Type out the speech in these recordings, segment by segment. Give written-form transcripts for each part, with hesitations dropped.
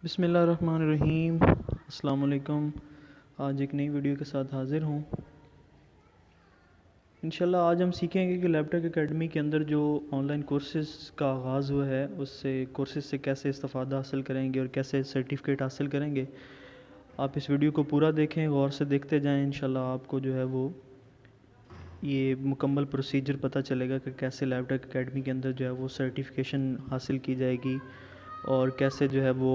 बिस्मिल्लाहिर्रहमानिर्रहीम। अस्सलाम वालेकुम। आज एक नई वीडियो के साथ हाज़िर हूँ। इंशाल्लाह आज हम सीखेंगे कि लैपटॉप एकेडमी के अंदर जो ऑनलाइन कोर्सेज़ का आगाज़ हुआ है उससे कोर्सेज़ से कैसे इस्तिफ़ादा हासिल करेंगे और कैसे सर्टिफ़िकेट हासिल करेंगे। आप इस वीडियो को पूरा देखें, गौर से देखते जाएँ। इंशाल्लाह आपको जो है वो ये मुकम्मल प्रोसीजर पता चलेगा कि कैसे लैपटॉप एकेडमी के अंदर जो है वो सर्टिफिकेशन हासिल की जाएगी और कैसे जो है वो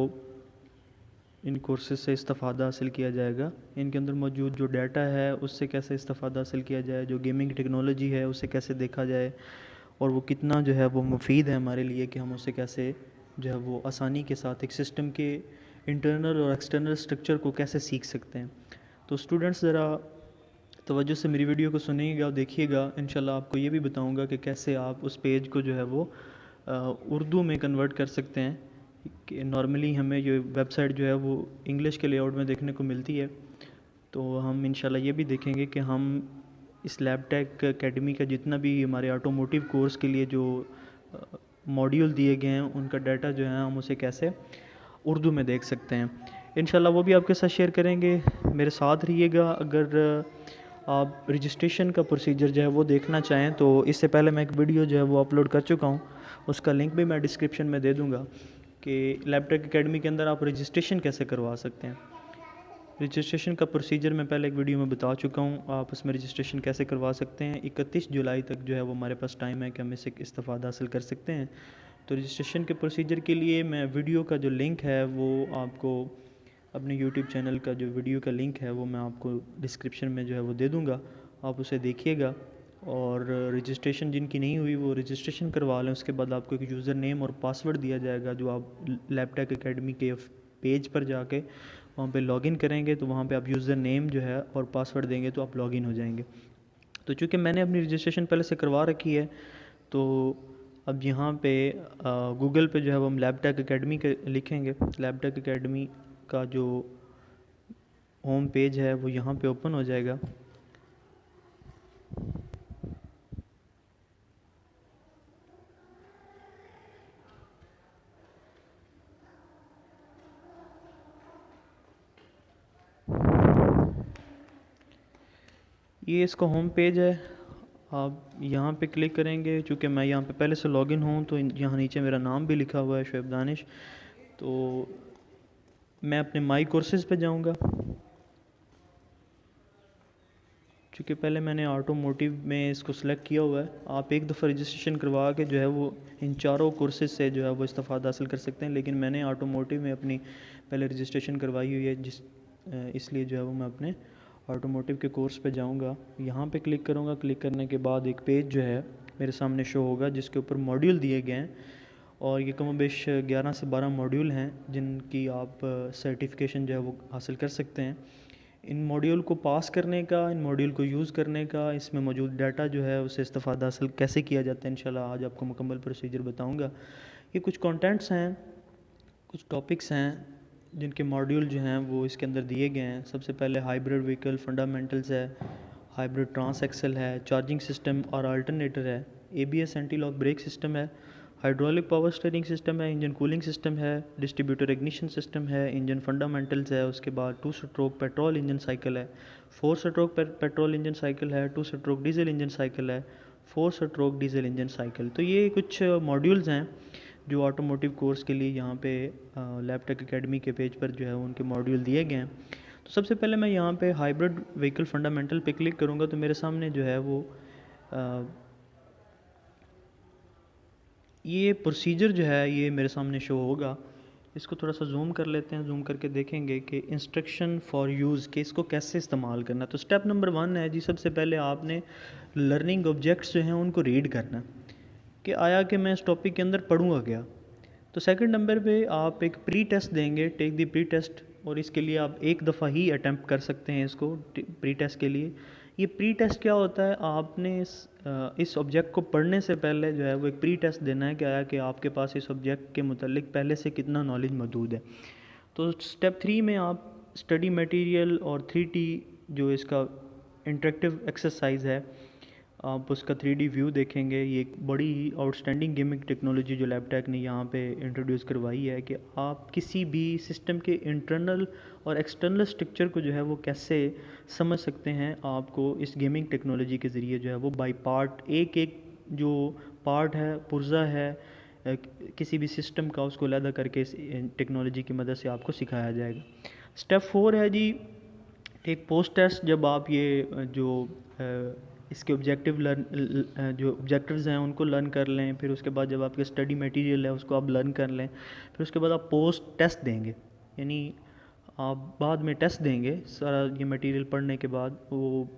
इन कोर्सेज़ से इस्तिफ़ादा हासिल किया जाएगा। इनके अंदर मौजूद जो डाटा है उससे कैसे इस्तिफ़ादा हासिल किया जाए, जो गेमिंग टेक्नोलॉजी है उसे कैसे देखा जाए और वो कितना जो है वो मुफीद है हमारे लिए कि हम उसे कैसे जो है वो आसानी के साथ एक सिस्टम के इंटरनल और एक्सटर्नल स्ट्रक्चर को कैसे सीख सकते हैं। तो स्टूडेंट्स ज़रा तवज्जो से मेरी वीडियो को सुनिएगा और देखिएगा। इंशाल्लाह आपको ये भी बताऊंगा कि कैसे आप उस पेज को जो है वो उर्दू में कन्वर्ट कर सकते हैं। कि नॉर्मली हमें ये वेबसाइट जो है वो इंग्लिश के लेआउट में देखने को मिलती है, तो हम इंशाल्लाह ये भी देखेंगे कि हम इस लैपटॉप एकेडमी का जितना भी हमारे ऑटोमोटिव कोर्स के लिए जो मॉड्यूल दिए गए हैं उनका डाटा जो है हम उसे कैसे उर्दू में देख सकते हैं। इंशाल्लाह वो भी आपके साथ शेयर करेंगे। मेरे साथ रहिएगा। अगर आप रजिस्ट्रेशन का प्रोसीजर जो है वो देखना चाहें तो इससे पहले मैं एक वीडियो जो है वो अपलोड कर चुका हूँ, उसका लिंक भी मैं डिस्क्रिप्शन में दे दूँगा कि लैपटॉप एकेडमी के अंदर आप रजिस्ट्रेशन कैसे करवा सकते हैं। रजिस्ट्रेशन का प्रोसीजर मैं पहले एक वीडियो में बता चुका हूँ, आप उसमें रजिस्ट्रेशन कैसे करवा सकते हैं। 31 जुलाई तक जो है वो हमारे पास टाइम है कि हम इससे इस्तिफ़ादा हासिल कर सकते हैं। तो रजिस्ट्रेशन के प्रोसीजर के लिए मैं वीडियो का जो लिंक है वो आपको अपने यूट्यूब चैनल का जो वीडियो का लिंक है वो मैं आपको डिस्क्रिप्शन में जो है वो दे दूँगा, आप उसे देखिएगा। और रजिस्ट्रेशन जिनकी नहीं हुई वो रजिस्ट्रेशन करवा लें। उसके बाद आपको एक यूज़र नेम और पासवर्ड दिया जाएगा जो आप लैपटॉप एकेडमी के पेज पर जाके वहाँ पे लॉगिन करेंगे, तो वहाँ पे आप यूज़र नेम जो है और पासवर्ड देंगे तो आप लॉगिन हो जाएंगे। तो चूँकि मैंने अपनी रजिस्ट्रेशन पहले से करवा रखी है तो अब यहाँ पे गूगल पे जो है वो हम लैपटॉप एकेडमी के लिखेंगे। लैपटॉप एकेडमी का जो होम पेज है वो यहाँ पे ओपन हो जाएगा। ये इसका होम पेज है। आप यहाँ पे क्लिक करेंगे। चूँकि मैं यहाँ पे पहले से लॉगिन हूँ तो यहाँ नीचे मेरा नाम भी लिखा हुआ है, शुएब दानिश। तो मैं अपने माई कोर्सेज़ पे जाऊँगा। चूँकि पहले मैंने ऑटोमोटिव में इसको सिलेक्ट किया हुआ है। आप एक दफ़ा रजिस्ट्रेशन करवा के जो है वो इन चारों कोर्सेज़ से जो है वो इस्तिफ़ादा हासिल कर सकते हैं, लेकिन मैंने ऑटोमोटिव में अपनी पहले रजिस्ट्रेशन करवाई हुई है इसलिए जो है वो मैं अपने ऑटोमोटिव के कोर्स पे जाऊंगा। यहाँ पे क्लिक करूँगा। क्लिक करने के बाद एक पेज जो है मेरे सामने शो होगा जिसके ऊपर मॉड्यूल दिए गए हैं और ये कम बेश 11 से 12 मॉड्यूल हैं जिनकी आप सर्टिफिकेशन जो है वो हासिल कर सकते हैं। इन मॉड्यूल को पास करने का, इन मॉड्यूल को यूज़ करने का, इसमें मौजूद डाटा जो है उसे इस्तिफ़ादा हासिल कैसे किया जाता है इंशाल्लाह आज आपको मुकम्मल प्रोसीजर बताऊँगा। ये कुछ कंटेंट्स हैं, कुछ टॉपिक्स हैं जिनके मॉड्यूल जो हैं वो इसके अंदर दिए गए हैं। सबसे पहले हाइब्रिड व्हीकल फंडामेंटल्स है, हाइब्रिड ट्रांस एक्सल है, चार्जिंग सिस्टम और अल्टरनेटर है, ABS anti lock brake system है, हाइड्रोलिक पावर स्टीयरिंग सिस्टम है, इंजन कूलिंग सिस्टम है, डिस्ट्रीब्यूटर इग्निशन सिस्टम है, इंजन फंडामेंटल्स है। उसके बाद 2 स्ट्रोक पेट्रोल इंजन साइकिल है, 4 स्ट्रोक पेट्रोल इंजन साइकिल है, 2 स्ट्रोक डीजल इंजन साइकिल है, 4 स्ट्रोक डीजल इंजन साइकिल। तो ये कुछ मॉड्यूल्स हैं जो ऑटोमोटिव कोर्स के लिए यहाँ पे लैपटॉप एकेडमी के पेज पर जो है उनके मॉड्यूल दिए गए हैं। तो सबसे पहले मैं यहाँ पे हाइब्रिड व्हीकल फंडामेंटल पे क्लिक करूँगा तो मेरे सामने जो है वो ये प्रोसीजर जो है ये मेरे सामने शो होगा। इसको थोड़ा सा जूम कर लेते हैं। जूम करके देखेंगे कि इंस्ट्रक्शन फॉर यूज़ के इसको कैसे इस्तेमाल करना। तो स्टेप नंबर 1 है जी, सबसे पहले आपने लर्निंग ऑब्जेक्ट्स जो हैं उनको रीड करना कि आया कि मैं इस टॉपिक के अंदर पढ़ूँगा क्या। तो सेकंड नंबर पे आप एक प्री टेस्ट देंगे, टेक दी प्री टेस्ट, और इसके लिए आप एक दफ़ा ही अटैम्प्ट कर सकते हैं इसको प्री टेस्ट के लिए। ये प्री टेस्ट क्या होता है, आपने इस ऑब्जेक्ट को पढ़ने से पहले जो है वो एक प्री टेस्ट देना है कि आया कि आपके पास इस ऑब्जेक्ट के मुतालिक पहले से कितना नॉलेज मौजूद है। तो स्टेप 3 में आप स्टडी मटेरियल और 3T जो इसका इंटरेक्टिव एक्सरसाइज है आप उसका 3D व्यू देखेंगे। ये एक बड़ी आउटस्टैंडिंग गेमिंग टेक्नोलॉजी जो लैपटॉप ने यहाँ पे इंट्रोड्यूस करवाई है कि आप किसी भी सिस्टम के इंटरनल और एक्सटर्नल स्ट्रक्चर को जो है वो कैसे समझ सकते हैं। आपको इस गेमिंग टेक्नोलॉजी के ज़रिए जो है वो बाय पार्ट एक एक जो पार्ट है, पुर्जा है किसी भी सिस्टम का, उसको अलग करके इस टेक्नोलॉजी की मदद से आपको सिखाया जाएगा। स्टेप 4 है जी एक पोस्ट टेस्ट। जब आप ये जो इसके जो ऑब्जेक्टिव्स हैं उनको लर्न कर लें, फिर उसके बाद जब आपके स्टडी मटेरियल है उसको आप लर्न कर लें, फिर उसके बाद आप पोस्ट टेस्ट देंगे, यानी आप बाद में टेस्ट देंगे सारा ये मटेरियल पढ़ने के बाद। वो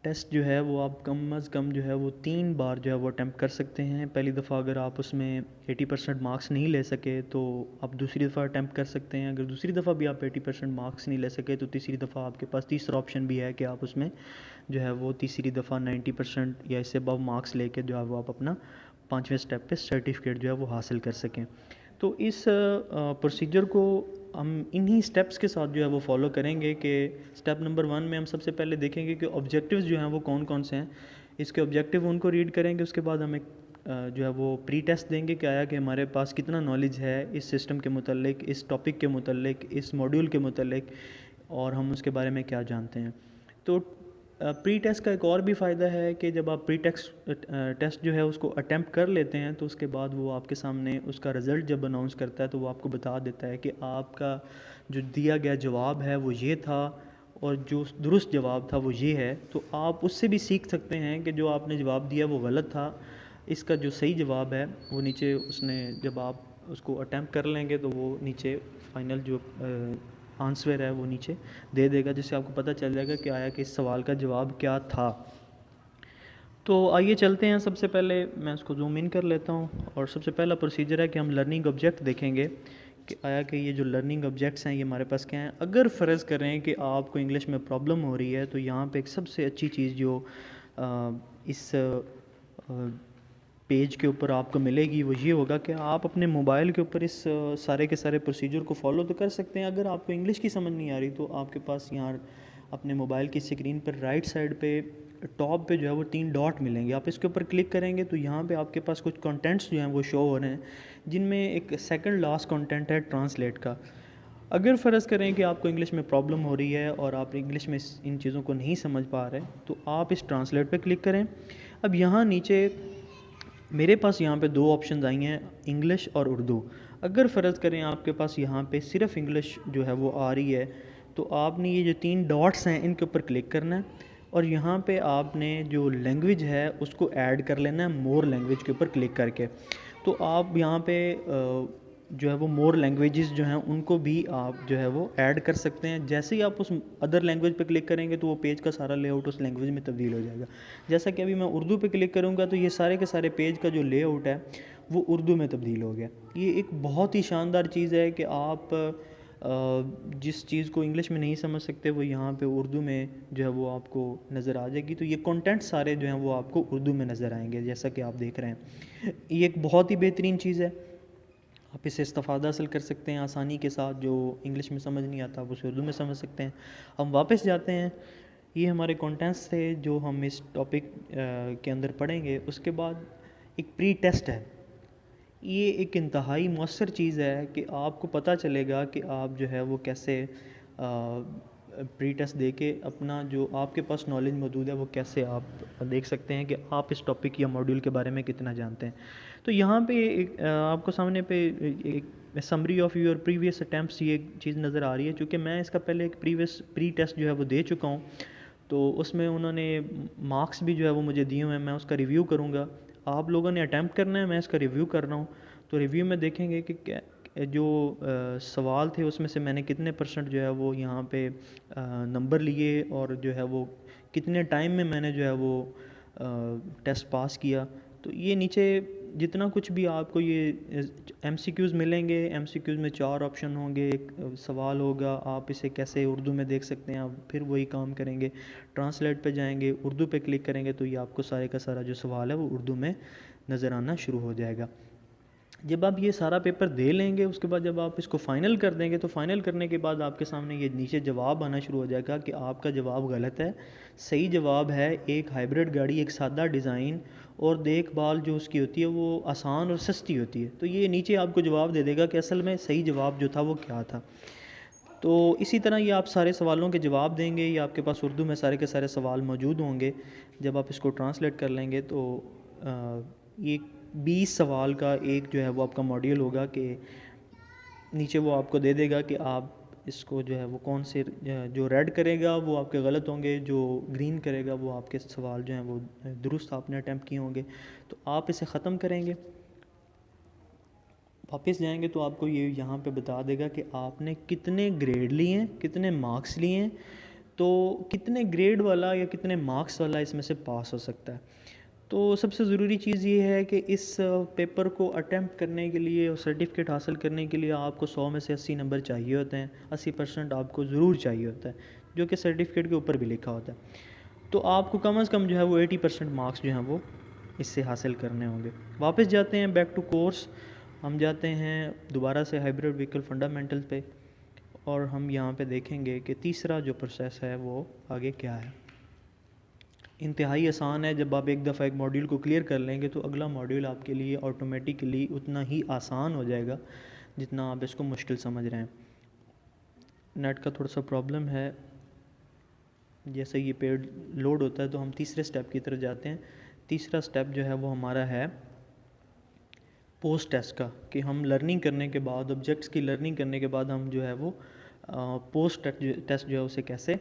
टेस्ट जो है वो आप कम अज़ कम जो है वो 3 बार जो है वो अटैम्प्ट कर सकते हैं। पहली दफ़ा अगर आप उसमें 80% मार्क्स नहीं ले सके तो आप दूसरी दफ़ा अटैम्प्ट कर सकते हैं। अगर दूसरी दफ़ा भी आप 80% मार्क्स नहीं ले सके तो तीसरी दफ़ा आपके पास तीसरा ऑप्शन भी है कि आप उसमें जो है वो तीसरी दफ़ा 90% या इससे अबव मार्क्स लेके जो है वो आप अपना 5वें स्टेप पे सर्टिफिकेट जो है वो हासिल कर सकें। तो इस प्रोसीजर को हम इन्हीं स्टेप्स के साथ जो है वो फॉलो करेंगे कि स्टेप नंबर 1 में हम सबसे पहले देखेंगे कि ऑब्जेक्टिव्स जो हैं वो कौन कौन से हैं। इसके ऑब्जेक्टिव उनको रीड करेंगे, उसके बाद हम एक जो है वो प्री टेस्ट देंगे कि आया कि हमारे पास कितना नॉलेज है इस सिस्टम के मुतल्लिक, इस टॉपिक के मुतल्लिक, इस मॉड्यूल के मुतल्लिक, और हम उसके बारे में क्या जानते हैं। तो प्री टेस्ट का एक और भी फ़ायदा है कि जब आप प्री टेस्ट जो है उसको अटैम्प्ट कर लेते हैं तो उसके बाद वो आपके सामने उसका रिज़ल्ट जब अनाउंस करता है तो वो आपको बता देता है कि आपका जो दिया गया जवाब है वो ये था और जो दुरुस्त जवाब था वो ये है। तो आप उससे भी सीख सकते हैं कि जो आपने जवाब दिया वो गलत था, इसका जो सही जवाब है वो नीचे उसने, जब आप उसको अटैम्प्ट कर लेंगे तो वो नीचे फाइनल जो आंसर है वो नीचे दे देगा, जिससे आपको पता चल जाएगा कि आया कि इस सवाल का जवाब क्या था। तो आइए चलते हैं, सबसे पहले मैं उसको जूम इन कर लेता हूँ और सबसे पहला प्रोसीजर है कि हम लर्निंग ऑब्जेक्ट देखेंगे कि आया कि ये जो लर्निंग ऑब्जेक्ट्स हैं ये हमारे पास क्या हैं। अगर फ़र्ज़ करें कि आपको इंग्लिश में प्रॉब्लम हो रही है तो यहाँ पे एक सबसे अच्छी चीज़ जो इस पेज के ऊपर आपको मिलेगी वो ये होगा कि आप अपने मोबाइल के ऊपर इस सारे के सारे प्रोसीजर को फॉलो तो कर सकते हैं। अगर आपको इंग्लिश की समझ नहीं आ रही तो आपके पास यहाँ अपने मोबाइल की स्क्रीन पर राइट साइड पे टॉप पे जो है वो 3 डॉट मिलेंगे। आप इसके ऊपर क्लिक करेंगे तो यहाँ पे आपके पास कुछ कंटेंट्स जो हैं वो शो हो रहे हैं, जिनमें एक सेकंड लास्ट कंटेंट है ट्रांसलेट का। अगर फ़र्ज़ करें कि आपको इंग्लिश में प्रॉब्लम हो रही है और आप इंग्लिश में इन चीज़ों को नहीं समझ पा रहे तो आप इस ट्रांसलेट पे क्लिक करें। अब यहाँ नीचे मेरे पास यहाँ पे 2 ऑप्शंस आई हैं, इंग्लिश और उर्दू। अगर फ़र्ज़ करें आपके पास यहाँ पे सिर्फ इंग्लिश जो है वो आ रही है तो आपने ये जो 3 डॉट्स हैं इनके ऊपर क्लिक करना है और यहाँ पे आपने जो लैंग्वेज है उसको ऐड कर लेना है मोर लैंग्वेज के ऊपर क्लिक करके। तो आप यहाँ पे जो है वो मोर लैंग्वेजेस जो हैं उनको भी आप जो है वो ऐड कर सकते हैं। जैसे ही आप उस अदर लैंग्वेज पे क्लिक करेंगे तो वो पेज का सारा लेआउट उस लैंग्वेज में तब्दील हो जाएगा। जैसा कि अभी मैं उर्दू पे क्लिक करूँगा तो ये सारे के सारे पेज का जो लेआउट है वो उर्दू में तब्दील हो गया। ये एक बहुत ही शानदार चीज़ है कि आप जिस चीज़ को इंग्लिश में नहीं समझ सकते वो यहाँ पे उर्दू में जो है वो आपको नज़र आ जाएगी। तो ये कंटेंट सारे जो हैं वो आपको उर्दू में नज़र आएंगे, जैसा कि आप देख रहे हैं। ये एक बहुत ही बेहतरीन चीज़ है, आप इससे इस्तेफ़ादा हासिल कर सकते हैं आसानी के साथ। जो इंग्लिश में समझ नहीं आता आप उसे उर्दू में समझ सकते हैं। हम वापस जाते हैं, ये हमारे कंटेंट्स थे जो हम इस टॉपिक के अंदर पढ़ेंगे। उसके बाद एक प्री टेस्ट है। ये एक इंतहाई मौसर चीज़ है कि आपको पता चलेगा कि आप जो है वो कैसे प्री टेस्ट दे के अपना जो आपके पास नॉलेज मौजूद है वो कैसे आप देख सकते हैं कि आप इस टॉपिक या मॉड्यूल के बारे में कितना जानते हैं। तो यहाँ पे एक आपको सामने पे एक summary of your previous attempts ये एक चीज़ नज़र आ रही है। चूँकि मैं इसका पहले एक प्री टेस्ट जो है वो दे चुका हूँ तो उसमें उन्होंने मार्क्स भी जो है वो मुझे दिए हुए हैं, मैं उसका रिव्यू करूँगा। आप लोगों ने अटैम्प्ट करना है, मैं इसका रिव्यू कर रहा हूँ। तो रिव्यू में देखेंगे कि क्या जो सवाल थे उसमें से मैंने कितने परसेंट जो है वो यहाँ पे नंबर लिए और जो है वो कितने टाइम में मैंने जो है वो टेस्ट पास किया। तो ये नीचे जितना कुछ भी आपको ये MCQs मिलेंगे, MCQs में 4 ऑप्शन होंगे, एक सवाल होगा, आप इसे कैसे उर्दू में देख सकते हैं। आप फिर वही काम करेंगे, ट्रांसलेट पे जाएंगे, उर्दू पे क्लिक करेंगे तो ये आपको सारे का सारा जो सवाल है वो उर्दू में नज़र आना शुरू हो जाएगा। जब आप ये सारा पेपर दे लेंगे उसके बाद जब आप इसको फ़ाइनल कर देंगे तो फ़ाइनल करने के बाद आपके सामने ये नीचे जवाब आना शुरू हो जाएगा कि आपका जवाब गलत है। सही जवाब है एक हाइब्रिड गाड़ी, एक सादा डिज़ाइन और देखभाल जो उसकी होती है वो आसान और सस्ती होती है। तो ये नीचे आपको जवाब दे देगा कि असल में सही जवाब जो था वो क्या था। तो इसी तरह ये आप सारे सवालों के जवाब देंगे, ये आपके पास उर्दू में सारे के सारे सवाल मौजूद होंगे। जब आप इसको ट्रांसलेट कर लेंगे तो ये 20 सवाल का एक जो है वो आपका मॉड्यूल होगा कि नीचे वो आपको दे देगा कि आप इसको जो है वो कौन से जो रेड करेगा वो आपके गलत होंगे, जो ग्रीन करेगा वो आपके सवाल जो हैं वो दुरुस्त आपने अटैम्प्ट किए होंगे। तो आप इसे ख़त्म करेंगे, वापस जाएंगे तो आपको ये यहाँ पे बता देगा कि आपने कितने ग्रेड लिए हैं, कितने मार्क्स लिए हैं। तो कितने ग्रेड वाला या कितने मार्क्स वाला इसमें से पास हो सकता है। तो सबसे ज़रूरी चीज़ ये है कि इस पेपर को अटैम्प्ट करने के लिए और सर्टिफिकेट हासिल करने के लिए आपको 100 में से 80 नंबर चाहिए होते हैं। 80% आपको ज़रूर चाहिए होता है, जो कि सर्टिफिकेट के ऊपर भी लिखा होता है। तो आपको कम से कम जो है वो 80% मार्क्स जो हैं वो इससे हासिल करने होंगे। वापस जाते हैं बैक टू कोर्स, हम जाते हैं दोबारा से हाइब्रिड व्हीकल फंडामेंटल पे और हम यहाँ पे देखेंगे कि तीसरा जो प्रोसेस है वो आगे क्या है। इंतहाई आसान है। जब आप एक दफ़ा एक मॉड्यूल को क्लियर कर लेंगे तो अगला मॉड्यूल आपके लिए ऑटोमेटिकली उतना ही आसान हो जाएगा जितना आप इसको मुश्किल समझ रहे हैं। नेट का थोड़ा सा प्रॉब्लम है, जैसे ये पेड लोड होता है तो हम तीसरे स्टेप की तरफ जाते हैं। तीसरा स्टेप जो है वो हमारा है पोस्ट टेस्ट का, कि हम लर्निंग करने के बाद, ऑब्जेक्ट्स की लर्निंग करने के बाद हम जो है वो पोस्ट टेस्ट जो है उसे कैसे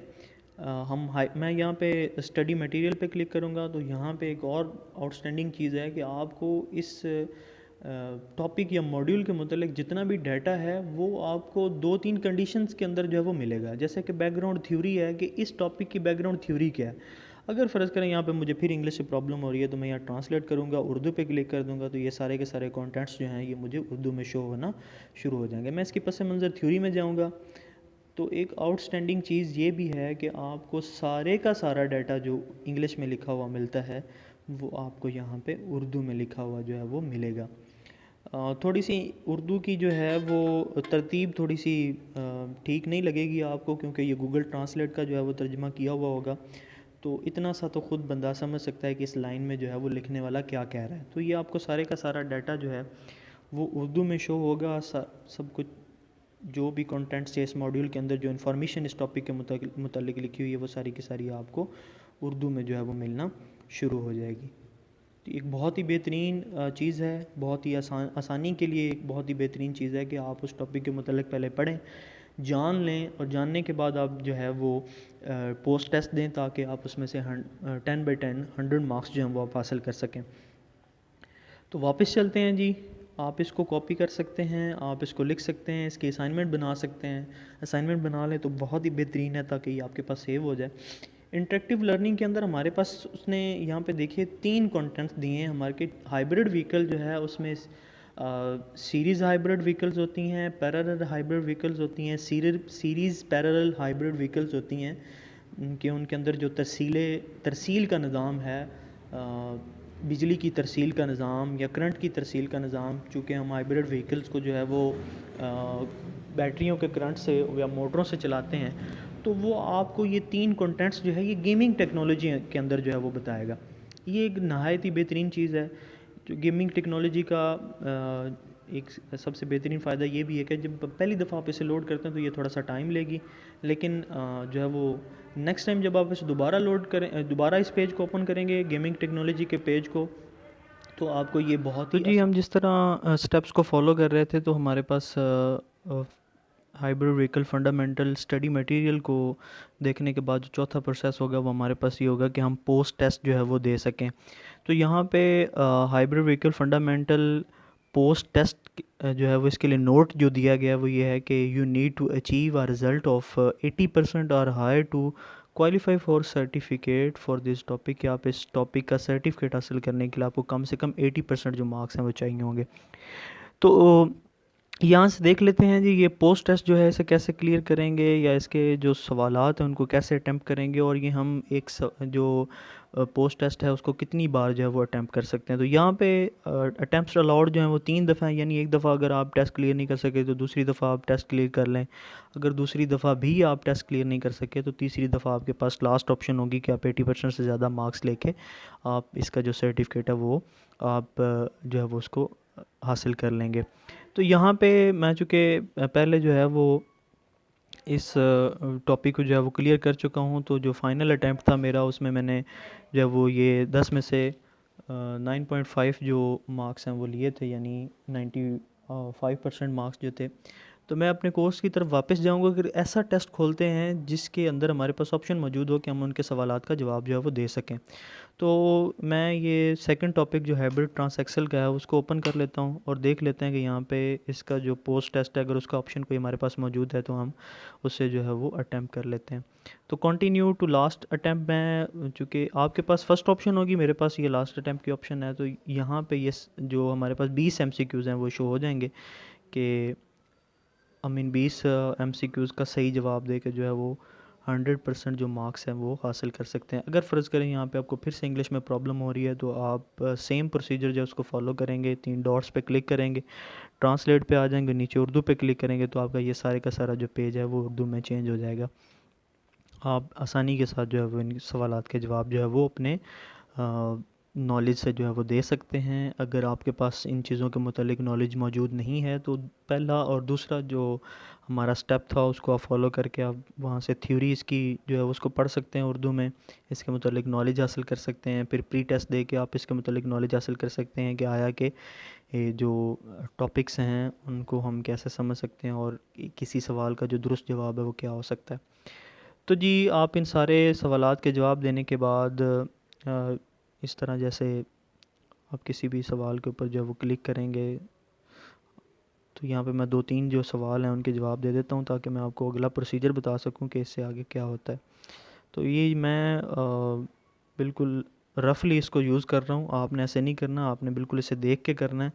मैं यहाँ पे स्टडी मटेरियल पे क्लिक करूँगा तो यहाँ पे एक और आउटस्टैंडिंग चीज़ है कि आपको इस टॉपिक या मॉड्यूल के मतलब जितना भी डाटा है वो आपको 2-3 कंडीशंस के अंदर जो है वो मिलेगा। जैसे कि बैकग्राउंड थ्योरी है कि इस टॉपिक की बैकग्राउंड थ्योरी क्या है। अगर फ़र्ज़ करें यहाँ पे मुझे फिर इंग्लिश से प्रॉब्लम हो रही है तो मैं यहाँ ट्रांसलेट करूँगा, उर्दू पे क्लिक कर दूँगा तो ये सारे के सारे कंटेंट्स जो हैं ये मुझे उर्दू में शो होना शुरू हो जाएंगे। मैं इसकी पस मंज़र थ्योरी में जाऊँगा तो एक आउटस्टैंडिंग चीज़ ये भी है कि आपको सारे का सारा डाटा जो इंग्लिश में लिखा हुआ मिलता है वो आपको यहाँ पे उर्दू में लिखा हुआ जो है वो मिलेगा। थोड़ी सी उर्दू की जो है वो तरतीब थोड़ी सी ठीक नहीं लगेगी आपको, क्योंकि ये गूगल ट्रांसलेट का जो है वो तर्जुमा किया हुआ होगा। तो इतना सा तो ख़ुद बंदा समझ सकता है कि इस लाइन में जो है वो लिखने वाला क्या कह रहा है। तो ये आपको सारे का सारा डाटा जो है वो उर्दू में शो होगा। सब कुछ जो भी कंटेंट्स है इस मॉड्यूल के अंदर, जो इन्फॉर्मेशन इस टॉपिक के मुतालिक लिखी हुई है वो सारी की सारी आपको उर्दू में जो है वो मिलना शुरू हो जाएगी। तो एक बहुत ही बेहतरीन चीज़ है, बहुत ही आसानी के लिए एक बहुत ही बेहतरीन चीज़ है कि आप उस टॉपिक के मुतालिक पहले पढ़ें, जान लें और जानने के बाद आप जो है वो पोस्ट टेस्ट दें ताकि आप उसमें से 10/10 100 मार्क्स जो हैं वो आप हासिल कर सकें। तो वापस चलते हैं जी। आप इसको कॉपी कर सकते हैं, आप इसको लिख सकते हैं, इसकी असाइनमेंट बना सकते हैं। असाइनमेंट बना लें तो बहुत ही बेहतरीन है ताकि ये आपके पास सेव हो जाए। इंटरेक्टिव लर्निंग के अंदर हमारे पास उसने यहाँ पे देखिए 3 कंटेंट्स दिए हैं हमारे के। हाइब्रिड व्हीकल जो है उसमें सीरीज़ हाइब्रिड व्हीकल्स होती हैं, पैरेलल हाइब्रिड व्हीकल्स होती हैं, सीरीज़ पैरेलल हाइब्रिड व्हीकल्स होती हैं कि उनके अंदर जो तरसील का निज़ाम है, बिजली की तरसील का निज़ाम या करंट की तरसील का निज़ाम, चूँकि हम हाइब्रिड व्हीकल्स को जो है वो बैटरियों के करंट से या मोटरों से चलाते हैं, तो वो आपको ये 3 कंटेंट्स जो है ये गेमिंग टेक्नोलॉजी के अंदर जो है वो बताएगा। ये एक नहायत ही बेहतरीन चीज़ है। जो गेमिंग टेक्नोलॉजी का एक सबसे बेहतरीन फ़ायदा ये भी है कि जब पहली दफ़ा आप इसे लोड करते हैं तो ये थोड़ा सा टाइम लेगी, लेकिन जो है वो नेक्स्ट टाइम जब आप इसे दोबारा लोड करें, दोबारा इस पेज को ओपन करेंगे गेमिंग टेक्नोलॉजी के पेज को, तो आपको ये बहुत ही जी हम जिस तरह स्टेप्स को फॉलो कर रहे थे तो हमारे पास hybrid vehicle fundamental study material को देखने के बाद जो चौथा प्रोसेस होगा वो हमारे पास ये होगा कि हम पोस्ट टेस्ट जो है वो दे सकें। तो यहाँ पे hybrid vehicle fundamental post test जो है वो इसके लिए नोट जो दिया गया वो ये है कि you need to achieve a result of 80% और higher to qualify for certificate for this topic, कि आप इस टॉपिक का सर्टिफिकेट हासिल करने के लिए आपको कम से कम 80% जो मार्क्स हैं वो चाहिए होंगे। तो यहाँ से देख लेते हैं जी, ये पोस्ट टेस्ट जो है इसे कैसे क्लियर करेंगे, या इसके जो सवालात हैं उनको कैसे अटैम्प्ट करेंगे, और ये हम जो पोस्ट टेस्ट है उसको कितनी बार जो है वो अटैम्प्ट कर सकते हैं। तो यहाँ पे अटैम्प्ट्स अलाउड जो हैं वो 3 दफ़ा हैं, यानी एक दफ़ा अगर आप टेस्ट क्लियर नहीं कर सके तो दूसरी दफ़ा आप टेस्ट क्लियर कर लें। अगर दूसरी दफ़ा भी आप टेस्ट क्लियर नहीं कर सके तो तीसरी दफ़ा आपके पास लास्ट ऑप्शन होगी कि आप 80% से ज़्यादा मार्क्स लेके आप इसका जो सर्टिफिकेट है वो आप जो है वो उसको हासिल कर लेंगे। तो यहाँ पे मैं चूँकि पहले जो है वो इस टॉपिक को जो है वो क्लियर कर चुका हूँ, तो जो फाइनल अटैम्प्ट था मेरा उसमें मैंने जो है वो ये 10 में से 9.5 जो मार्क्स हैं वो लिए थे, यानी 95% मार्क्स जो थे। तो मैं अपने कोर्स की तरफ वापस जाऊंगा कि ऐसा टेस्ट खोलते हैं जिसके अंदर हमारे पास ऑप्शन मौजूद हो कि हम उनके सवालात का जवाब जो है वो दे सकें। तो मैं ये सेकंड टॉपिक जो हाइब्रिड ट्रांसैक्शन का है उसको ओपन कर लेता हूँ और देख लेते हैं कि यहाँ पे इसका जो पोस्ट टेस्ट है अगर उसका ऑप्शन कोई हमारे पास मौजूद है तो हम उससे जो है वो अटैम्प्ट कर लेते हैं। तो कंटिन्यू टू लास्ट अटैम्प्ट, मैं चूँकि आपके पास फर्स्ट ऑप्शन होगी, मेरे पास ये लास्ट अटैम्प्ट की ऑप्शन है, तो यहाँ पे ये जो हमारे पास 20 MCQs हैं वो शो हो जाएंगे कि हम इन 20 MCQs का सही जवाब दे के जो है वो 100% जो मार्क्स हैं वो हासिल कर सकते हैं। अगर फ़र्ज़ करें यहाँ पे आपको फिर से इंग्लिश में प्रॉब्लम हो रही है तो आप सेम प्रोसीजर जो है उसको फॉलो करेंगे, 3 डॉट्स पे क्लिक करेंगे, ट्रांसलेट पे आ जाएंगे, नीचे उर्दू पे क्लिक करेंगे तो आपका ये सारे का सारा जो पेज है वो उर्दू में चेंज हो जाएगा। आप आसानी के साथ जो है वो इन सवालात के जवाब जो है वो अपने नॉलेज से जो है वो दे सकते हैं। अगर आपके पास इन चीज़ों के मुतालिक नॉलेज मौजूद नहीं है तो पहला और दूसरा जो हमारा स्टेप था उसको आप फॉलो करके आप वहाँ से थ्योरी इसकी जो है उसको पढ़ सकते हैं उर्दू में, इसके मुतालिक नॉलेज हासिल कर सकते हैं। फिर प्री टेस्ट दे के आप इसके मुतालिक नॉलेज हासिल कर सकते हैं कि आया कि ये जो टॉपिक्स हैं उनको हम कैसे समझ सकते हैं और किसी सवाल का जो दुरुस्त जवाब है वो क्या हो सकता है। तो जी आप इन सारे सवालात के जवाब देने के बाद इस तरह जैसे आप किसी भी सवाल के ऊपर जो है वो क्लिक करेंगे तो यहाँ पे मैं 2-3 जो सवाल हैं उनके जवाब दे देता हूँ ताकि मैं आपको अगला प्रोसीजर बता सकूँ कि इससे आगे क्या होता है। तो ये मैं बिल्कुल रफली इसको यूज़ कर रहा हूँ, आपने ऐसे नहीं करना, आपने बिल्कुल इसे देख के करना है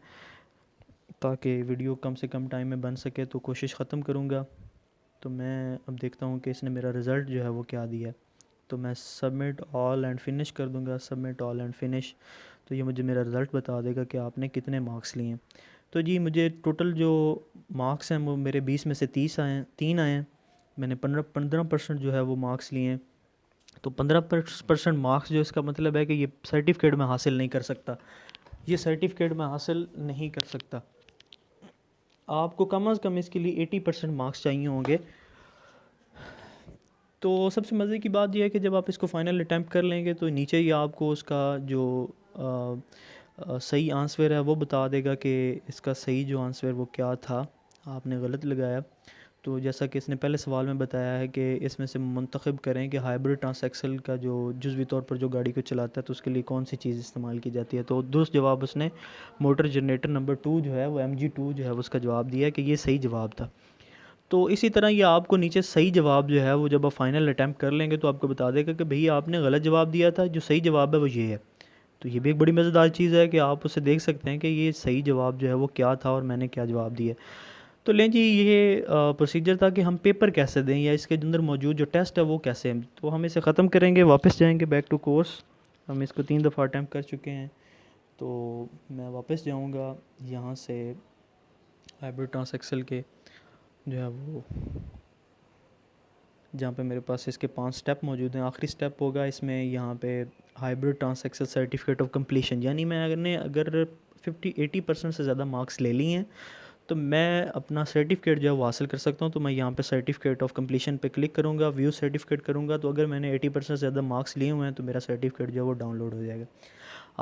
ताकि वीडियो कम से कम टाइम में बन सके। तो कोशिश ख़त्म करूँगा। तो मैं अब देखता हूँ कि इसने मेरा रिज़ल्ट जो है वो क्या दिया है। तो मैं सबमिट ऑल एंड फिनिश कर दूँगा, सबमिट ऑल एंड फिनिश। तो ये मुझे मेरा रिज़ल्ट बता देगा कि आपने कितने मार्क्स लिए हैं। तो जी मुझे टोटल जो मार्क्स हैं वो मेरे 20 में से 3 आए हैं। मैंने 15% जो है वो मार्क्स लिए हैं। तो 15% मार्क्स जो इसका मतलब है कि ये सर्टिफिकेट मैं हासिल नहीं कर सकता, ये सर्टिफिकेट मैं हासिल नहीं कर सकता। आपको कम अज़ कम इसके लिए 80% मार्क्स चाहिए होंगे। तो सबसे मज़े की बात यह है कि जब आप इसको फ़ाइनल अटैम्प्ट कर लेंगे तो नीचे ही आपको उसका जो सही आंसर है वो बता देगा कि इसका सही जो आंसर वो क्या था, आपने गलत लगाया। तो जैसा कि इसने पहले सवाल में बताया है कि इसमें से मुंतखब करें कि हाइब्रिड ट्रांसैक्शन का जो जुज़वी तौर पर जो गाड़ी को चलाता है तो उसके लिए कौन सी चीज़ इस्तेमाल की जाती है। तो दुरुस्त जवाब उसने मोटर जनरेटर नंबर 2 जो है वो MG2 जो है उसका जवाब दिया है कि ये सही जवाब था। तो इसी तरह ये आपको नीचे सही जवाब जो है वो जब आप फाइनल अटैम्प्ट कर लेंगे तो आपको बता देगा कि भैया आपने गलत जवाब दिया था, जो सही जवाब है वो ये है। तो ये भी एक बड़ी मज़ेदार चीज़ है कि आप उसे देख सकते हैं कि ये सही जवाब जो है वो क्या था और मैंने क्या जवाब दिया। तो लें जी, ये प्रोसीजर था कि हम पेपर कैसे दें या इसके अंदर मौजूद जो टेस्ट है वो कैसे हैं। तो हम इसे ख़त्म करेंगे, वापस जाएंगे बैक टू कोर्स। हम इसको 3 दफ़ा अटैम्प्ट कर चुके हैं। तो मैं वापस जाऊंगा यहाँ से हाइब्रिड ट्रांसैक्शन के जो है वो जहाँ पे मेरे पास इसके 5 स्टेप मौजूद हैं। आखिरी स्टेप होगा इसमें यहाँ पे hybrid transaction certificate of completion, यानी मैंने अगर 50-80% से ज़्यादा मार्क्स ले लिए हैं तो मैं अपना सर्टिफिकेट जो है वो हासिल कर सकता हूँ। तो मैं यहाँ पे सर्टिफिकेट ऑफ कंप्लीशन पे क्लिक करूँगा, व्यू सर्टिफिकेट करूँगा। तो अगर मैंने 80% से ज़्यादा मार्क्स लिए हुए हैं तो मेरा सर्टिफिकेट जो है वो डाउनलोड हो जाएगा।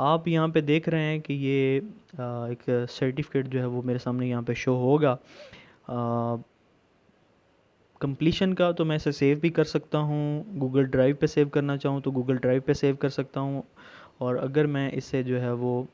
आप यहाँ पे देख रहे हैं कि ये एक सर्टिफिकेट जो है वो मेरे सामने यहाँ पे शो होगा कंप्लीशन का। तो मैं इसे सेव भी कर सकता हूँ, गूगल ड्राइव पे सेव करना चाहूँ तो गूगल ड्राइव पे सेव कर सकता हूँ। और अगर मैं इसे जो है वो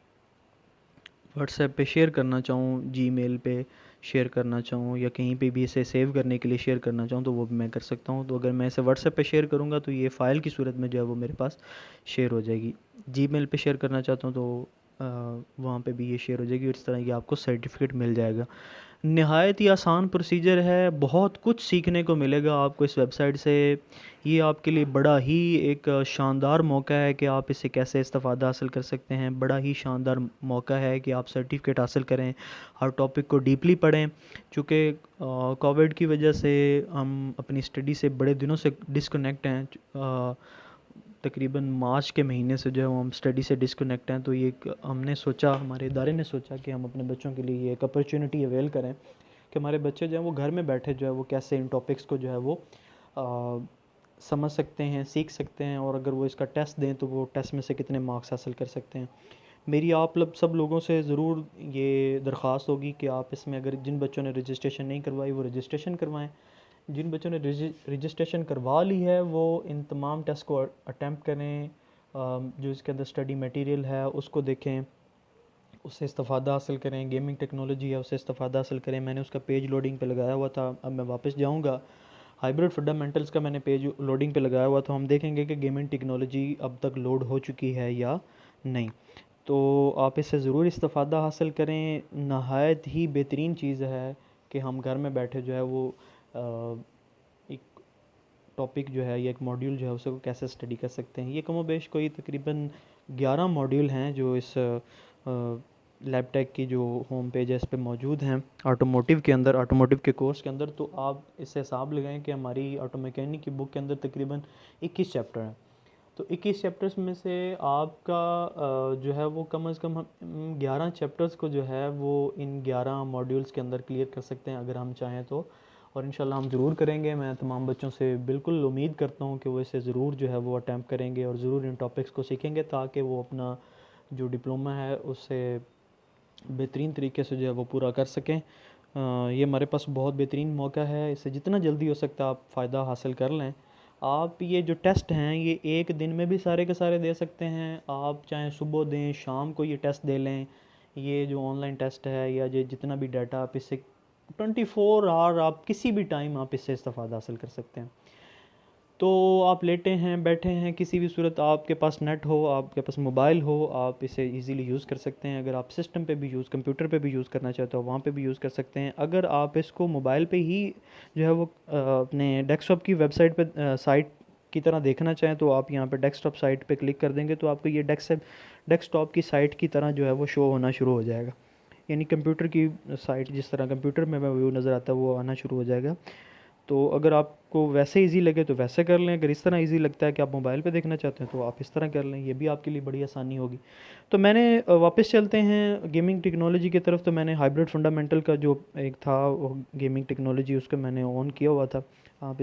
व्हाट्सएप पे शेयर करना चाहूँ, जीमेल पे शेयर करना चाहूँ या कहीं पे भी इसे सेव करने के लिए शेयर करना चाहूँ तो वो भी मैं कर सकता हूँ। तो अगर मैं इसे व्हाट्सएप पे शेयर करूँगा तो ये फ़ाइल की सूरत में जो है वो मेरे पास शेयर हो जाएगी। जीमेल पे शेयर करना चाहता हूँ तो वहाँ पे भी ये शेयर हो जाएगी और इस तरह ये आपको सर्टिफिकेट मिल जाएगा। निहायत ही आसान प्रोसीजर है, बहुत कुछ सीखने को मिलेगा आपको इस वेबसाइट से। ये आपके लिए बड़ा ही एक शानदार मौका है कि आप इससे कैसे इस्तेफ़ादा हासिल कर सकते हैं। बड़ा ही शानदार मौका है कि आप सर्टिफ़िकेट हासिल करें, हर टॉपिक को डीपली पढ़ें। चूँकि कोविड की वजह से हम अपनी स्टडी से बड़े दिनों से डिस्कनेक्ट हैं। तकरीबन मार्च के महीने से जो है वो हम स्टडी से डिस्कनेक्ट हैं। तो ये हमने सोचा, हमारे इदारे ने सोचा कि हम अपने बच्चों के लिए ये एक अपॉर्चुनिटी अवेल करें कि हमारे बच्चे जो हैं वो घर में बैठे जो है वो कैसे इन टॉपिक्स को जो है वो समझ सकते हैं, सीख सकते हैं, और अगर वो इसका टेस्ट दें तो वो टेस्ट में से कितने मार्क्स हासिल कर सकते हैं। मेरी आप सब लोगों से ज़रूर ये दरख्वास्त होगी कि आप इसमें, अगर जिन बच्चों ने रजिस्ट्रेशन नहीं करवाई वो रजिस्ट्रेशन करवाएं। जिन बच्चों ने रजिस्ट्रेशन करवा ली है वो इन तमाम टेस्ट को अटैम्प्ट करें। जो इसके अंदर स्टडी मटेरियल है उसको देखें, उससे इस्तेफ़ादा हासिल करें। गेमिंग टेक्नोलॉजी है, उससे इस्तेफ़ादा हासिल करें। मैंने उसका पेज लोडिंग पे लगाया हुआ था, अब मैं वापस जाऊंगा। हाइब्रिड फंडामेंटल्स का मैंने पेज लोडिंग पे लगाया हुआ था। हम देखेंगे कि गेमिंग टेक्नोलॉजी अब तक लोड हो चुकी है या नहीं। तो आप इससे ज़रूर इस्तेफ़ादा हासिल करें। नहायत ही बेहतरीन चीज़ है कि हम घर में बैठे जो है वो एक टॉपिक जो है या एक मॉड्यूल जो है उसको कैसे स्टडी कर सकते हैं। ये कमोबेश कोई तकरीबन 11 मॉड्यूल हैं जो इस लैबटेक की जो होम पेज है इस पे मौजूद हैं ऑटोमोटिव के अंदर, ऑटोमोटिव के कोर्स के अंदर। तो आप इससे हिसाब लगाएं कि हमारी ऑटो मैकेनिक की बुक के अंदर तकरीबन 21 चैप्टर हैं। तो 21 चैप्टर्स में से आपका जो है वो कम से कम हम 11 चैप्टर्स को जो है वो इन 11 मॉड्यूल्स के अंदर क्लियर कर सकते हैं अगर हम चाहें तो। और इंशाल्लाह हम ज़रूर करेंगे। मैं तमाम बच्चों से बिल्कुल उम्मीद करता हूँ कि वो इसे ज़रूर जो है वो अटैम्प्ट करेंगे और ज़रूर इन टॉपिक्स को सीखेंगे ताकि वो अपना जो डिप्लोमा है उससे बेहतरीन तरीके से जो है वो पूरा कर सकें। ये हमारे पास बहुत बेहतरीन मौका है, इससे जितना जल्दी हो सकता है आप फ़ायदा हासिल कर लें। आप ये जो टेस्ट हैं ये एक दिन में भी सारे के सारे दे सकते हैं। आप चाहे सुबह दें, शाम को ये टेस्ट दे लें। ये जो ऑनलाइन टेस्ट है या ये जितना भी डाटा आप इससे 24 आवर आप किसी भी टाइम आप इससे इस्तेफ़ादा हासिल कर सकते हैं। तो आप लेटे हैं, बैठे हैं, किसी भी सूरत आपके पास नेट हो, आपके पास मोबाइल हो, आप इसे इजीली यूज़ कर सकते हैं। अगर आप सिस्टम पे भी कंप्यूटर पे भी यूज़ करना चाहते हो वहाँ पे भी यूज़ कर सकते हैं। अगर आप इसको मोबाइल पे ही जो है वो अपने डेस्कटॉप की वेबसाइट पे साइट की तरह देखना चाहें तो आप यहाँ पे डेस्कटॉप साइट पे क्लिक कर देंगे तो आपको ये डेस्कटॉप की साइट की तरह जो है वो शो होना शुरू हो जाएगा। यानी कंप्यूटर की साइट जिस तरह कंप्यूटर में व्यू नज़र आता है वो आना शुरू हो जाएगा। तो अगर आपको वैसे इजी लगे तो वैसे कर लें, अगर इस तरह इजी लगता है कि आप मोबाइल पे देखना चाहते हैं तो आप इस तरह कर लें, ये भी आपके लिए बड़ी आसानी होगी। तो मैंने वापस चलते हैं गेमिंग टेक्नोलॉजी की तरफ। तो मैंने हाइब्रिड फंडामेंटल का जो एक था वो गेमिंग टेक्नोलॉजी उसको मैंने ऑन किया हुआ था। आप